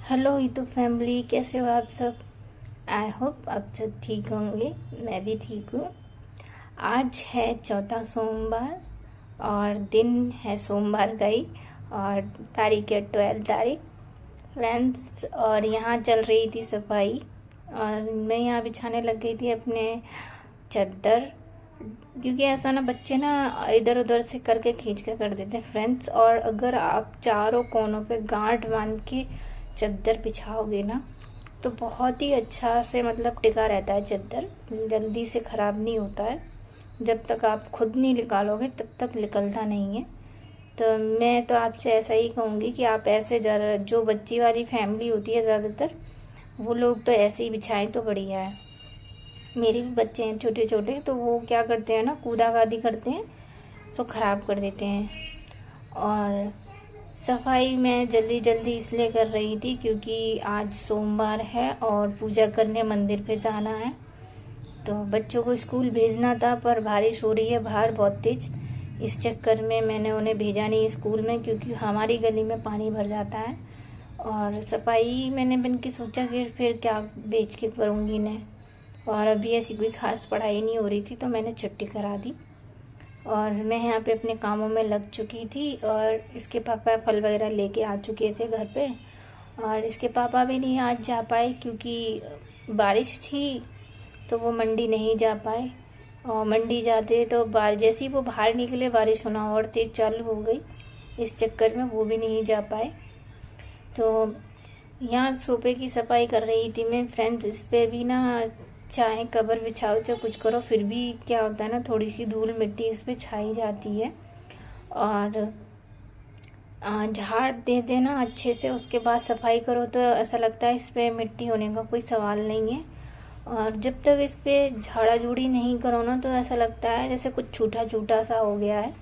Hello YouTube family, कैसे हो आप सब। आई होप आप सब ठीक होंगे। मैं भी ठीक हूँ। आज है चौथा सोमवार और दिन है सोमवार का ही, और तारीख है 12 तारीख फ्रेंड्स। और यहाँ चल रही थी सफाई और मैं यहाँ बिछाने लग गई थी अपने चद्दर, क्योंकि ऐसा ना बच्चे ना इधर उधर से करके खींच के कर देते हैं फ्रेंड्स। और अगर आप चारों कोनों पे गांठ बांध के चद्दर बिछाओगे ना तो बहुत ही अच्छा से मतलब टिका रहता है चद्दर, जल्दी से ख़राब नहीं होता है। जब तक आप खुद नहीं निकालोगे तब तक निकलता नहीं है। तो मैं तो आपसे ऐसा ही कहूँगी कि आप ऐसे ज़रा, जो बच्ची वाली फैमिली होती है ज़्यादातर, वो लोग तो ऐसे ही बिछाएं तो बढ़िया है। मेरे भी बच्चे हैं छोटे छोटे, तो वो क्या करते हैं ना, कूदा कादी करते हैं तो ख़राब कर देते हैं। और सफाई मैं जल्दी जल्दी इसलिए कर रही थी क्योंकि आज सोमवार है और पूजा करने मंदिर पे जाना है। तो बच्चों को स्कूल भेजना था पर बारिश हो रही है बाहर बहुत तेज, इस चक्कर में मैंने उन्हें भेजा नहीं स्कूल में, क्योंकि हमारी गली में पानी भर जाता है। और सफाई मैंने बन के सोचा कि फिर क्या बेच के करूँगी इन्हें, और अभी ऐसी कोई खास पढ़ाई नहीं हो रही थी तो मैंने छुट्टी करा दी। और मैं यहाँ पे अपने कामों में लग चुकी थी और इसके पापा फल वगैरह लेके आ चुके थे घर पे। और इसके पापा भी नहीं आज जा पाए क्योंकि बारिश थी, तो वो मंडी नहीं जा पाए। और मंडी जाते तो जैसे ही वो बाहर निकले बारिश होना और तेज चालू हो गई, इस चक्कर में वो भी नहीं जा पाए। तो यहाँ सोफे की सफाई कर रही थी मैं फ्रेंड्स। इस पे भी ना चाहे कवर बिछाओ चाहे कुछ करो, फिर भी क्या होता है ना, थोड़ी सी धूल मिट्टी इस पे छाई जाती है। और झाड़ दे देना अच्छे से, उसके बाद सफाई करो तो ऐसा लगता है इस पे मिट्टी होने का कोई सवाल नहीं है। और जब तक इस पे झाड़ा झूड़ी नहीं करो ना तो ऐसा लगता है जैसे कुछ छूटा छूटा सा हो गया है।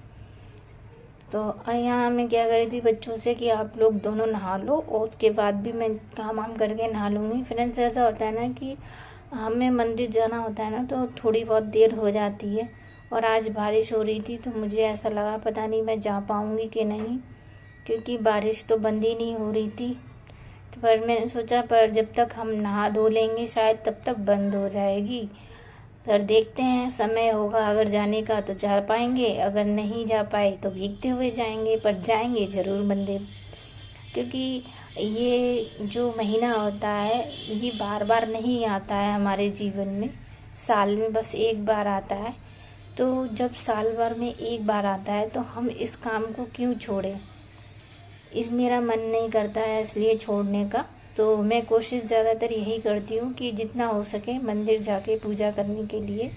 तो यहाँ मैं क्या कर रही थी बच्चों से कि आप लोग दोनों नहा लो और उसके बाद भी मैं काम वाम करके नहा लूँगी। फ्रेंड्स ऐसा होता है ना कि हमें मंदिर जाना होता है ना तो थोड़ी बहुत देर हो जाती है, और आज बारिश हो रही थी तो मुझे ऐसा लगा पता नहीं मैं जा पाऊँगी कि नहीं, क्योंकि बारिश तो बंद ही नहीं हो रही थी। तो पर मैंने सोचा पर जब तक हम नहा धो लेंगे शायद तब तक बंद हो जाएगी। सर देखते हैं, समय होगा अगर जाने का तो जा पाएंगे, अगर नहीं जा पाए तो भीगते हुए जाएंगे, पर जाएंगे ज़रूर मंदिर। क्योंकि ये जो महीना होता है ये बार बार नहीं आता है हमारे जीवन में, साल में बस एक बार आता है। तो जब साल भर में एक बार आता है तो हम इस काम को क्यों छोड़ें। इस मेरा मन नहीं करता है इसलिए छोड़ने का। तो मैं कोशिश ज़्यादातर यही करती हूँ कि जितना हो सके मंदिर जाके पूजा करने के लिए।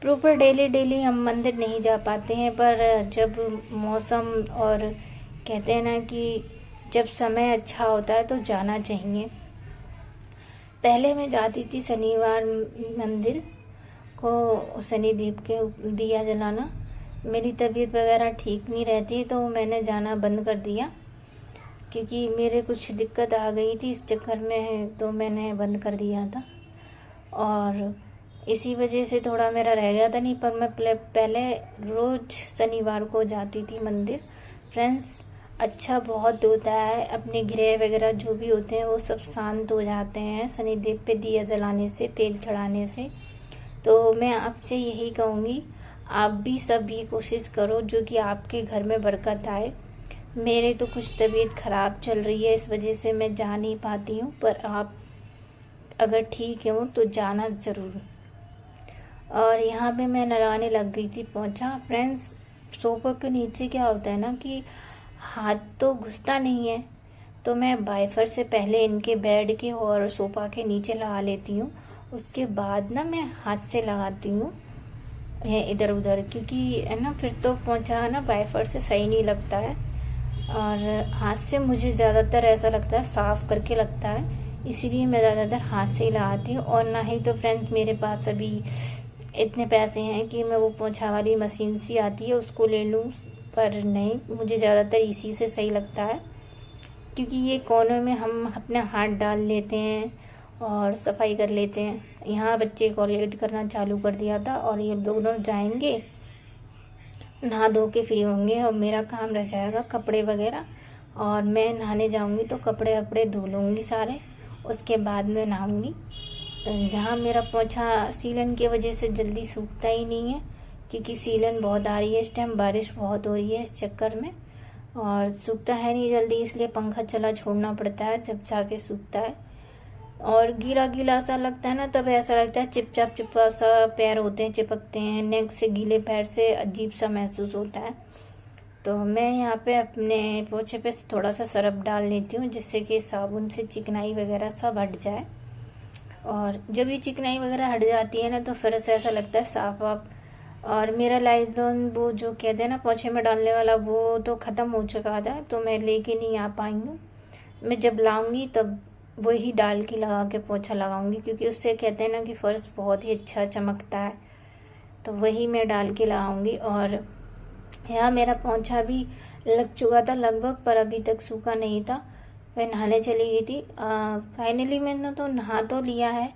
प्रॉपर डेली डेली हम मंदिर नहीं जा पाते हैं, पर जब मौसम और कहते हैं ना कि जब समय अच्छा होता है तो जाना चाहिए। पहले मैं जाती थी शनिवार मंदिर को, शनिदेव के दिया जलाना। मेरी तबीयत वगैरह ठीक नहीं रहती तो मैंने जाना बंद कर दिया, क्योंकि मेरे कुछ दिक्कत आ गई थी इस चक्कर में, तो मैंने बंद कर दिया था। और इसी वजह से थोड़ा मेरा रह गया था, नहीं पर मैं पहले रोज़ शनिवार को जाती थी मंदिर। फ्रेंड्स अच्छा बहुत होता है, अपने ग्रह वगैरह जो भी होते हैं वो सब शांत हो जाते हैं शनिदेव पे दिया जलाने से, तेल चढ़ाने से। तो मैं आपसे यही कहूँगी आप भी सब ये कोशिश करो जो कि आपके घर में बरकत आए। मेरे तो कुछ तबीयत ख़राब चल रही है इस वजह से मैं जा नहीं पाती हूँ, पर आप अगर ठीक हो तो जाना ज़रूर। और यहाँ पे मैं लगाने लग गई थी पोंछा। फ्रेंड्स सोफा के नीचे क्या होता है ना कि हाथ तो घुसता नहीं है, तो मैं वाइफर से पहले इनके बेड के और सोफा के नीचे लगा लेती हूँ, उसके बाद ना मैं हाथ से लगाती हूँ इधर उधर, क्योंकि है ना फिर तो पोंछा ना वाइफर से सही नहीं लगता है। और हाथ से मुझे ज़्यादातर ऐसा लगता है साफ़ करके लगता है, इसीलिए मैं ज़्यादातर हाथ से ही लगाती हूँ। और ना ही तो फ्रेंड्स मेरे पास अभी इतने पैसे हैं कि मैं वो पोंछा वाली मशीन सी आती है उसको ले लूँ, पर नहीं, मुझे ज़्यादातर इसी से सही लगता है। क्योंकि ये कोनों में हम अपना हाथ डाल लेते हैं और सफाई कर लेते हैं। यहाँ बच्चे को लेट करना चालू कर दिया था और ये दोनों जाएंगे नहा धो के फ्री होंगे और मेरा काम रह जाएगा कपड़े वगैरह और मैं नहाने जाऊंगी तो कपड़े वपड़े धो लूँगी सारे, उसके बाद मैं नहाऊंगी। यहाँ मेरा पोंछा सीलन की वजह से जल्दी सूखता ही नहीं है, क्योंकि सीलन बहुत आ रही है इस टाइम, बारिश बहुत हो रही है इस चक्कर में, और सूखता है नहीं जल्दी, इसलिए पंखा चला छोड़ना पड़ता है जब जाके सूखता है। और गीला गीला सा लगता है ना, तब ऐसा लगता है चिपचाप चिपका सा पैर होते हैं, चिपकते हैं नेक से, गीले पैर से अजीब सा महसूस होता है। तो मैं यहाँ पे अपने पोछे पे थोड़ा सा सरफ डाल लेती हूँ, जिससे कि साबुन से चिकनाई वगैरह सब हट जाए। और जब ये चिकनाई वगैरह हट जाती है ना, तो फिर से ऐसा लगता है साफ वाफ। और मेरा लाइजॉन वो जो कहते हैं ना पोछे में डालने वाला, वो तो ख़त्म हो चुका था, तो मैं लेके नहीं आ पाई हूँ। मैं जब लाऊंगी तब वही डाल के लगा के पोछा लगाऊंगी, क्योंकि उससे कहते हैं ना कि फर्श बहुत ही अच्छा चमकता है, तो वही मैं डाल के लगाऊंगी। और यहाँ मेरा पोछा भी लग चुका था लगभग, पर अभी तक सूखा नहीं था। मैं नहाने चली गई थी। फाइनली मैंने तो नहा तो लिया है।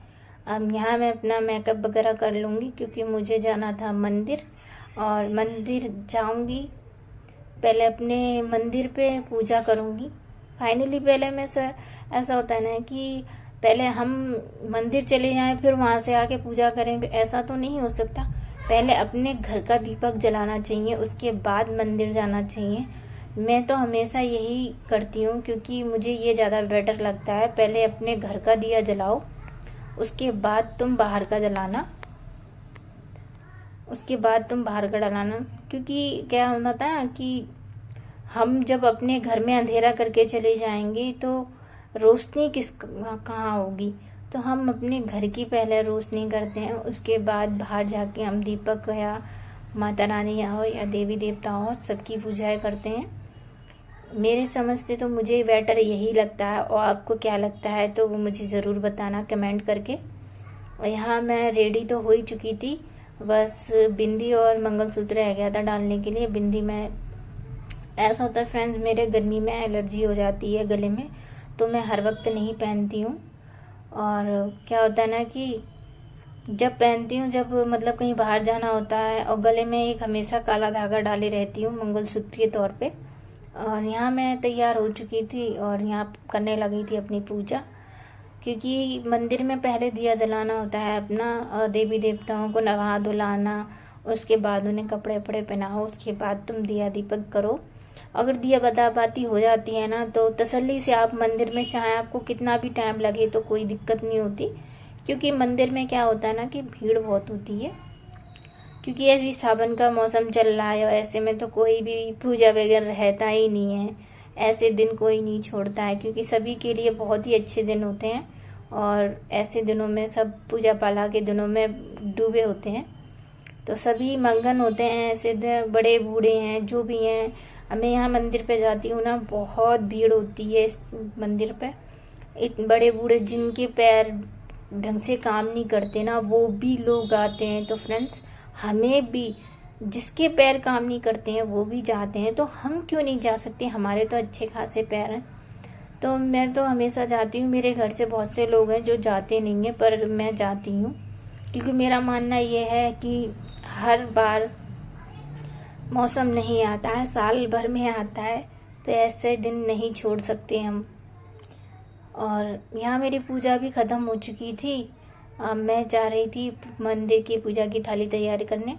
अब यहाँ मैं अपना मेकअप वगैरह कर लूँगी, क्योंकि मुझे जाना था मंदिर, और मंदिर जाऊँगी। पहले अपने मंदिर पे पूजा करूँगी। फाइनली पहले मैं ऐसा होता है ना कि पहले हम मंदिर चले जाएं फिर वहाँ से आके पूजा करें, ऐसा तो नहीं हो सकता। पहले अपने घर का दीपक जलाना चाहिए, उसके बाद मंदिर जाना चाहिए। मैं तो हमेशा यही करती हूँ, क्योंकि मुझे ये ज़्यादा बेटर लगता है। पहले अपने घर का दिया जलाओ, उसके बाद तुम बाहर का जलाना, क्योंकि क्या होता है कि हम जब अपने घर में अंधेरा करके चले जाएंगे तो रोशनी कहाँ होगी। तो हम अपने घर की पहले रोशनी करते हैं, उसके बाद बाहर जाके हम दीपक या माता रानी हो या देवी देवता हो, सबकी पूजाएं करते हैं। मेरे समझ से तो मुझे बेटर यही लगता है, और आपको क्या लगता है तो वो मुझे ज़रूर बताना कमेंट करके। और यहाँ मैं रेडी तो हो ही चुकी थी, बस बिंदी और मंगलसूत्र रह गया था डालने के लिए। बिंदी में ऐसा होता है फ्रेंड्स, मेरे गर्मी में एलर्जी हो जाती है गले में, तो मैं हर वक्त नहीं पहनती हूँ। और क्या होता है ना कि जब पहनती हूँ, जब मतलब कहीं बाहर जाना होता है, और गले में एक हमेशा काला धागा डाले रहती हूँ मंगलसूत्र के तौर पे। और यहाँ मैं तैयार हो चुकी थी और यहाँ करने लगी थी अपनी पूजा, क्योंकि मंदिर में पहले दिया जलाना होता है अपना, देवी देवताओं को नहा धुलाना, उसके बाद उन्हें कपड़े वपड़े पहनाओ, उसके बाद तुम दिया दीपक करो। अगर दिया बत्ती हो जाती है ना, तो तसल्ली से आप मंदिर में, चाहे आपको कितना भी टाइम लगे तो कोई दिक्कत नहीं होती, क्योंकि मंदिर में क्या होता है ना कि भीड़ बहुत होती है। क्योंकि ऐसे भी सावन का मौसम चल रहा है, और ऐसे में तो कोई भी पूजा वगैरह रहता ही नहीं है, ऐसे दिन कोई नहीं छोड़ता है, क्योंकि सभी के लिए बहुत ही अच्छे दिन होते हैं, और ऐसे दिनों में सब पूजा पाला के दिनों में डूबे होते हैं, तो सभी मगन होते हैं। ऐसे बड़े बूढ़े हैं जो भी हैं। मैं यहाँ मंदिर पे जाती हूँ ना, बहुत भीड़ होती है इस मंदिर पे। इतने बड़े बूढ़े जिनके पैर ढंग से काम नहीं करते ना, वो भी लोग आते हैं। तो फ्रेंड्स, हमें भी, जिसके पैर काम नहीं करते हैं वो भी जाते हैं, तो हम क्यों नहीं जा सकते? हमारे तो अच्छे खासे पैर हैं। तो मैं तो हमेशा जाती हूँ। मेरे घर से बहुत से लोग हैं जो जाते नहीं हैं, पर मैं जाती हूँ, क्योंकि मेरा मानना ये है कि हर बार मौसम नहीं आता है, साल भर में आता है, तो ऐसे दिन नहीं छोड़ सकते हम। और यहाँ मेरी पूजा भी ख़त्म हो चुकी थी। मैं जा रही थी मंदिर की पूजा की थाली तैयार करने,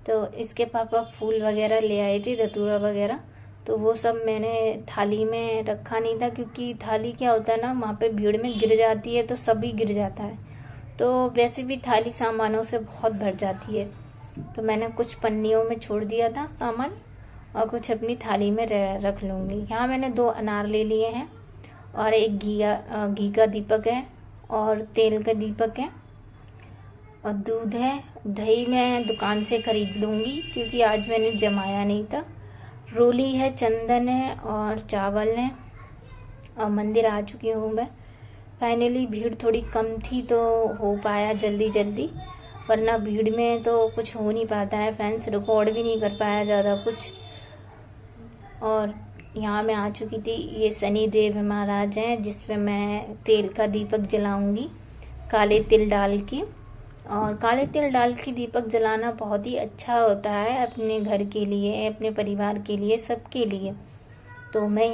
तो इसके पापा फूल वगैरह ले आए थे, धतूरा वगैरह, तो वो सब मैंने थाली में रखा नहीं था, क्योंकि थाली क्या होता है ना, वहाँ पे भीड़ में गिर जाती है तो सभी गिर जाता है। तो वैसे भी थाली सामानों से बहुत भर जाती है, तो मैंने कुछ पन्नियों में छोड़ दिया था सामान, और कुछ अपनी थाली में रख लूँगी। यहाँ मैंने 2 अनार ले लिए हैं, और एक घी का दीपक है, और तेल का दीपक है, और दूध है। दही मैं दुकान से खरीद लूँगी, क्योंकि आज मैंने जमाया नहीं था। रोली है, चंदन है, और चावल है, और मंदिर आ चुकी हूँ मैं। फाइनली भीड़ थोड़ी कम थी तो हो पाया जल्दी जल्दी, वरना भीड़ में तो कुछ हो नहीं पाता है फ्रेंड्स, रिकॉर्ड भी नहीं कर पाया ज़्यादा कुछ। और यहाँ मैं आ चुकी थी। ये शनि देव महाराज हैं, जिसमें मैं तेल का दीपक जलाऊंगी काले तिल डाल के। और काले तिल डाल के दीपक जलाना बहुत ही अच्छा होता है अपने घर के लिए, अपने परिवार के लिए, सबके लिए। तो मैं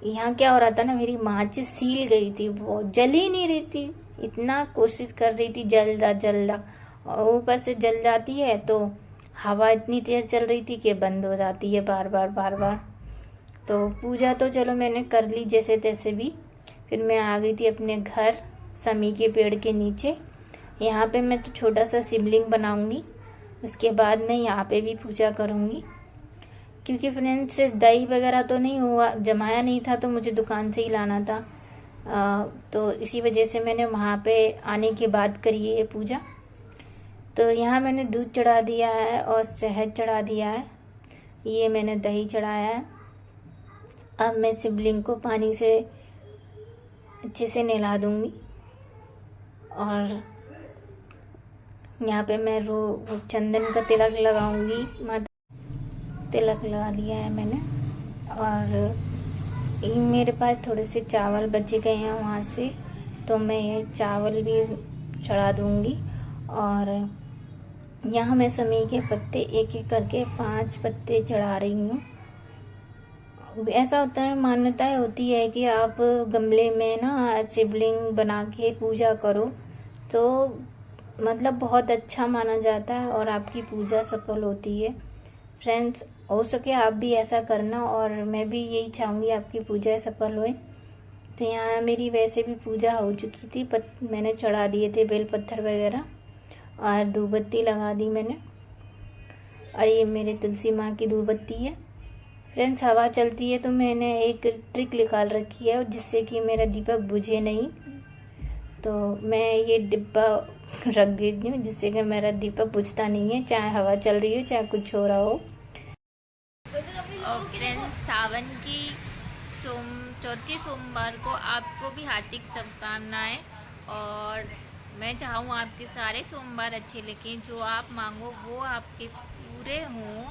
यहाँ क्या हो रहा था ना, मेरी माचिस सील गई थी, बहुत जल ही नहीं रही थी। इतना कोशिश कर रही थी जल्दा, और ऊपर से जल जाती है तो हवा इतनी तेज चल रही थी कि बंद हो जाती है बार बार। तो पूजा तो चलो मैंने कर ली जैसे तैसे भी। फिर मैं आ गई थी अपने घर समी के पेड़ के नीचे। यहाँ पे मैं तो छोटा सा शिवलिंग बनाऊंगी, उसके बाद मैं यहाँ पे भी पूजा करूँगी। क्योंकि फ्रेंड्स दही वगैरह तो नहीं हुआ, जमाया नहीं था, तो मुझे दुकान से ही लाना था। तो इसी वजह से मैंने वहाँ पे आने के बाद करी है ये पूजा। तो यहाँ मैंने दूध चढ़ा दिया है और शहद चढ़ा दिया है, ये मैंने दही चढ़ाया है। अब मैं शिवलिंग को पानी से अच्छे से नहला दूँगी। और यहाँ पे मैं चंदन का तिलक लगाऊंगी। तिलक लगा लिया है मैंने। और मेरे पास थोड़े से चावल बचे गए हैं वहाँ से, तो मैं ये चावल भी चढ़ा दूँगी। और यहाँ मैं समी के पत्ते एक एक करके 5 पत्ते चढ़ा रही हूँ। ऐसा होता है, मान्यताएं होती है कि आप गमले में ना शिवलिंग बना के पूजा करो तो मतलब बहुत अच्छा माना जाता है और आपकी पूजा सफल होती है। फ्रेंड्स, हो सके आप भी ऐसा करना, और मैं भी यही चाहूँगी आपकी पूजा सफल होए। तो यहाँ मेरी वैसे भी पूजा हो चुकी थी, मैंने चढ़ा दिए थे बेल पत्थर वगैरह और धूप बत्ती लगा दी मैंने। और ये मेरे तुलसी माँ की धूप बत्ती है। फ्रेंड्स, हवा चलती है तो मैंने एक ट्रिक निकाल रखी है जिससे कि मेरा दीपक बुझे नहीं। तो मैं ये डिब्बा रख देती हूँ जिससे कि मेरा दीपक बुझता नहीं है, चाहे हवा चल रही हो चाहे कुछ हो रहा हो। और फ्रेंड्स, सावन की चौथी सोमवार को आपको भी हार्दिक शुभकामनाएं। और मैं चाहूँ आपके सारे सोमवार अच्छे लेकिन जो आप मांगो वो आपके पूरे हों।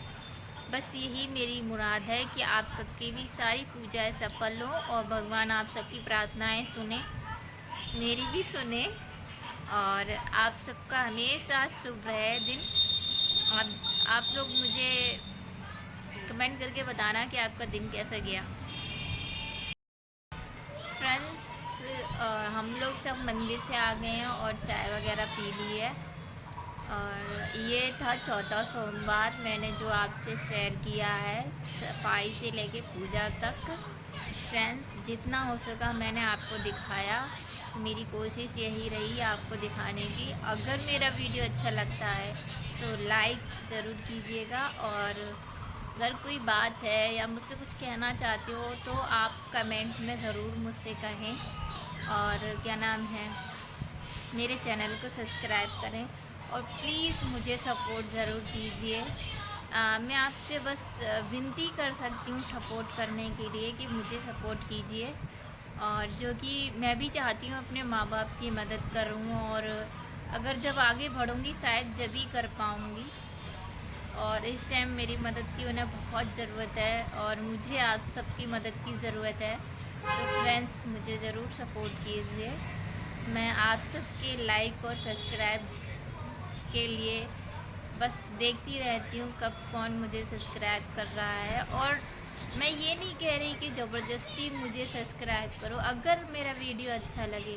बस यही मेरी मुराद है कि आप सबकी भी सारी पूजाएं सफल हो और भगवान आप सबकी प्रार्थनाएं सुने, मेरी भी सुने। और आप सबका हमेशा शुभ रहे दिन। आप लोग मुझे कमेंट करके बताना कि आपका दिन कैसा गया। फ्रेंड्स, हम लोग सब मंदिर से आ गए हैं और चाय वगैरह पी ली है। और ये था चौथा सोमवार, मैंने जो आपसे शेयर किया है सफाई से लेके पूजा तक। फ्रेंड्स, जितना हो सका मैंने आपको दिखाया, मेरी कोशिश यही रही आपको दिखाने की। अगर मेरा वीडियो अच्छा लगता है तो लाइक ज़रूर कीजिएगा, और अगर कोई बात है या मुझसे कुछ कहना चाहते हो तो आप कमेंट में ज़रूर मुझसे कहें। और क्या नाम है, मेरे चैनल को सब्सक्राइब करें और प्लीज़ मुझे सपोर्ट ज़रूर कीजिए। मैं आपसे बस विनती कर सकती हूँ सपोर्ट करने के लिए कि मुझे सपोर्ट कीजिए। और जो कि मैं भी चाहती हूँ अपने माँ बाप की मदद करूँ, और अगर जब आगे बढ़ूँगी शायद जब ही कर पाऊँगी। और इस टाइम मेरी मदद की उन्हें बहुत ज़रूरत है और मुझे आप सबकी मदद की ज़रूरत है। तो फ्रेंड्स, मुझे ज़रूर सपोर्ट कीजिए। मैं आप सबके लाइक और सब्सक्राइब के लिए बस देखती रहती हूँ कब कौन मुझे सब्सक्राइब कर रहा है। और मैं ये नहीं कह रही कि ज़बरदस्ती मुझे सब्सक्राइब करो। अगर मेरा वीडियो अच्छा लगे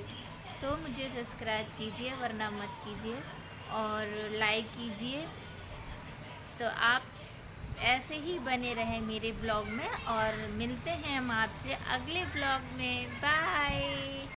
तो मुझे सब्सक्राइब कीजिए, वरना मत कीजिए। और लाइक कीजिए। तो आप ऐसे ही बने रहें मेरे ब्लॉग में, और मिलते हैं हम आपसे अगले ब्लॉग में। बाय।